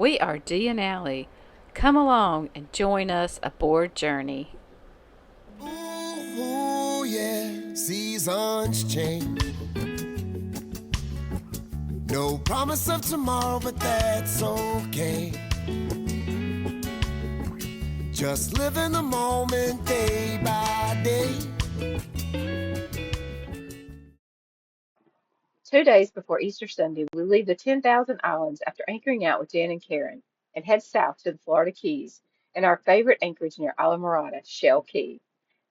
We are Dee and Allie. Come along and join us aboard Journey. Ooh, yeah, seasons change. No promise of tomorrow, but that's okay. Just live in the moment day by day. 2 days before Easter Sunday, we leave the 10,000 Islands after anchoring out with Jan and Karen and head south to the Florida Keys and our favorite anchorage near Islamorada, Shell Key.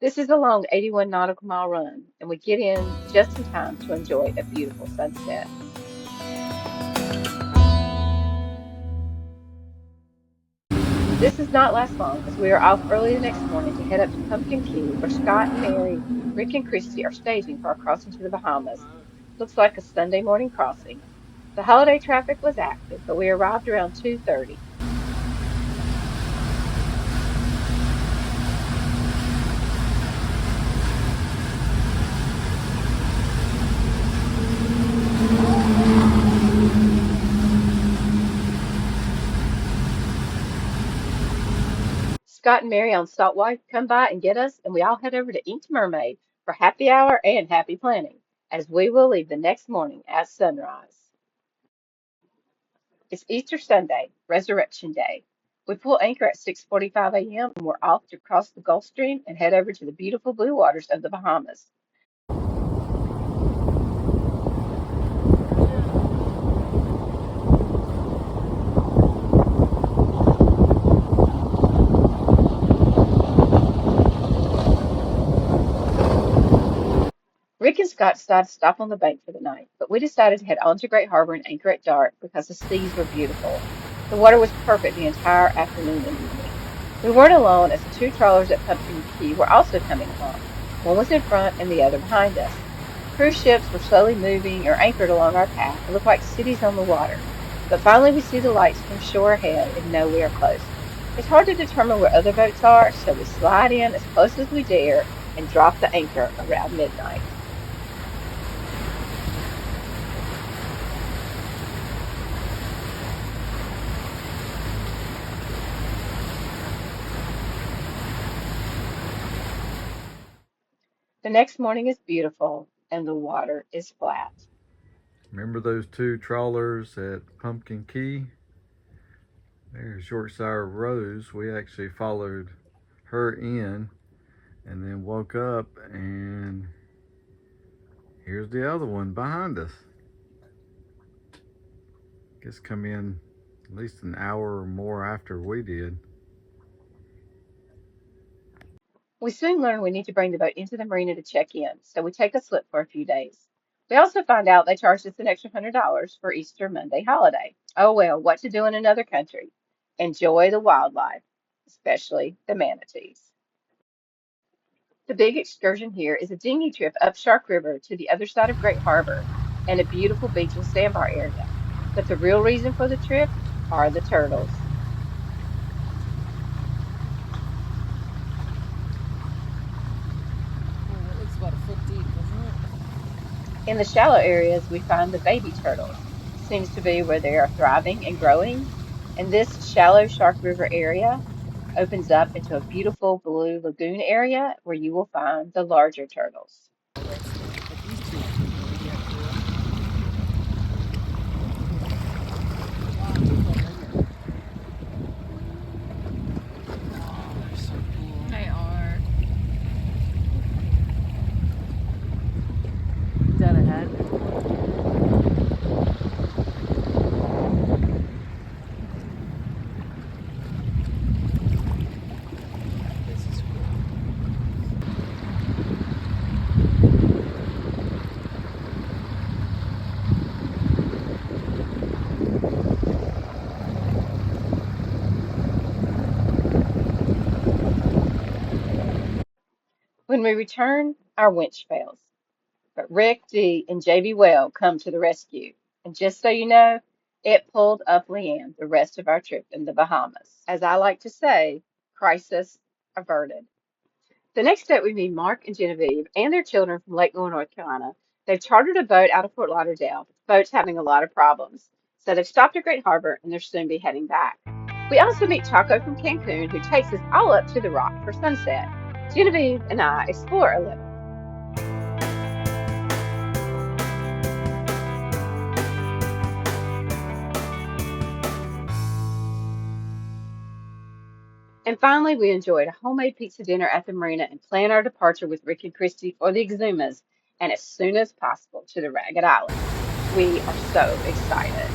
This is a long 81 nautical mile run, and we get in just in time to enjoy a beautiful sunset. This does not last long as we are off early the next morning to head up to Pumpkin Key where Scott and Mary, Rick and Christy are staging for our crossing to the Bahamas. Looks like a Sunday morning crossing. The holiday traffic was active, but we arrived around 2:30. Scott and Mary on Saltwater come by and get us, and we all head over to Inked Mermaid for happy hour and happy planning, as we will leave the next morning at sunrise. It's Easter Sunday, Resurrection Day. We pull anchor at 6:45 a.m. and we're off to cross the Gulf Stream and head over to the beautiful blue waters of the Bahamas. Rick and Scott decided to stop on the bank for the night, but we decided to head on to Great Harbor and anchor at dark because the seas were beautiful. The water was perfect the entire afternoon and evening. We weren't alone as the two trawlers at Pumpkin Key were also coming along. One was in front and the other behind us. Cruise ships were slowly moving or anchored along our path and looked like cities on the water. But finally we see the lights from shore ahead and know we are close. It's hard to determine where other boats are, so we slide in as close as we dare and drop the anchor around midnight. The next morning is beautiful and the water is flat. Remember those two trawlers at Pumpkin Key? There's Yorkshire Rose. We actually followed her in and then woke up, and here's the other one behind us. Guess come in at least an hour or more after we did. We soon learn we need to bring the boat into the marina to check in, so we take a slip for a few days. We also find out they charged us an extra $100 for Easter Monday holiday. Oh well, what to do in another country? Enjoy the wildlife, especially the manatees. The big excursion here is a dinghy trip up Shark River to the other side of Great Harbor and a beautiful beach and sandbar area. But the real reason for the trip are the turtles. It looks about a foot deep, doesn't it? In the shallow areas, we find the baby turtles. Seems to be where they are thriving and growing. And this shallow Shark River area opens up into a beautiful blue lagoon area where you will find the larger turtles. But these two aren't really yet, wow, look how big. Oh, they're so cool. They are. Dead ahead. This is cool. When we return, our winch fails. But Rick D and JB Well come to the rescue. And just so you know, it pulled up Leanne the rest of our trip in the Bahamas. As I like to say, crisis averted. The next day, we meet Mark and Genevieve and their children from Lake Moore, North Carolina. They've chartered a boat out of Fort Lauderdale. The boat's having a lot of problems. So they've stopped at Great Harbor and they'll soon be heading back. We also meet Chaco from Cancun, who takes us all up to the rock for sunset. Genevieve and I explore a little. And finally, we enjoyed a homemade pizza dinner at the marina and plan our departure with Rick and Christy for the Exumas and as soon as possible to the Ragged Island. We are so excited.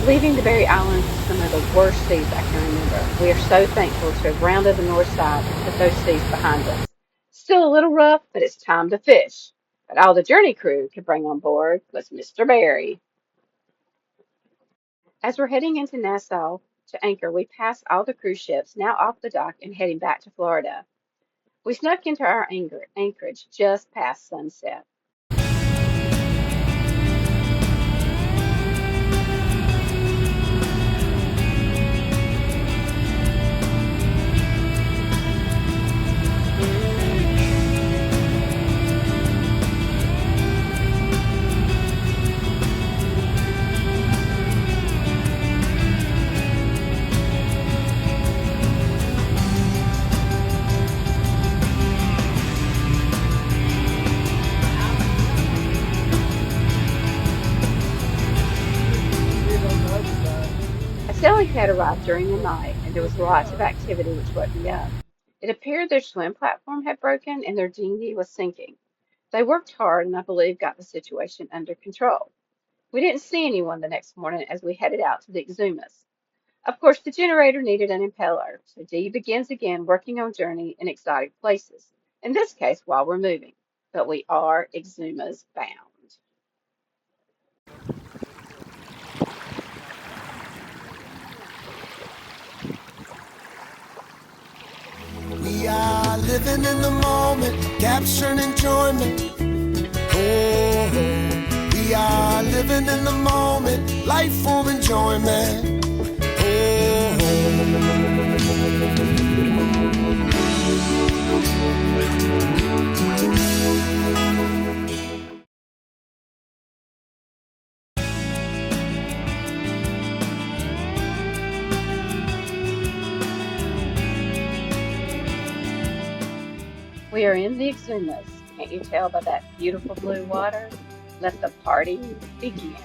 Leaving the Berry Islands was some of the worst seas I can remember. We are so thankful to have rounded the north side and put those seas behind us. Still a little rough, but it's time to fish. But all the journey crew could bring on board was Mr. Berry. As we're heading into Nassau to anchor, we pass all the cruise ships now off the dock and heading back to Florida. We snuck into our anchorage just past sunset. A sailing cat arrived during the night, and there was lots of activity which woke me up. It appeared their swim platform had broken and their dinghy was sinking. They worked hard and I believe got the situation under control. We didn't see anyone the next morning as we headed out to the Exumas. Of course, the generator needed an impeller, so Dee begins again working on Journey in exotic places, in this case while we're moving. But we are Exumas bound. We are living in the moment, capturing enjoyment. Oh, oh. We are living in the moment, life full of enjoyment. Oh, We are in the Exumas. Can't you tell by that beautiful blue water? Let the party begin.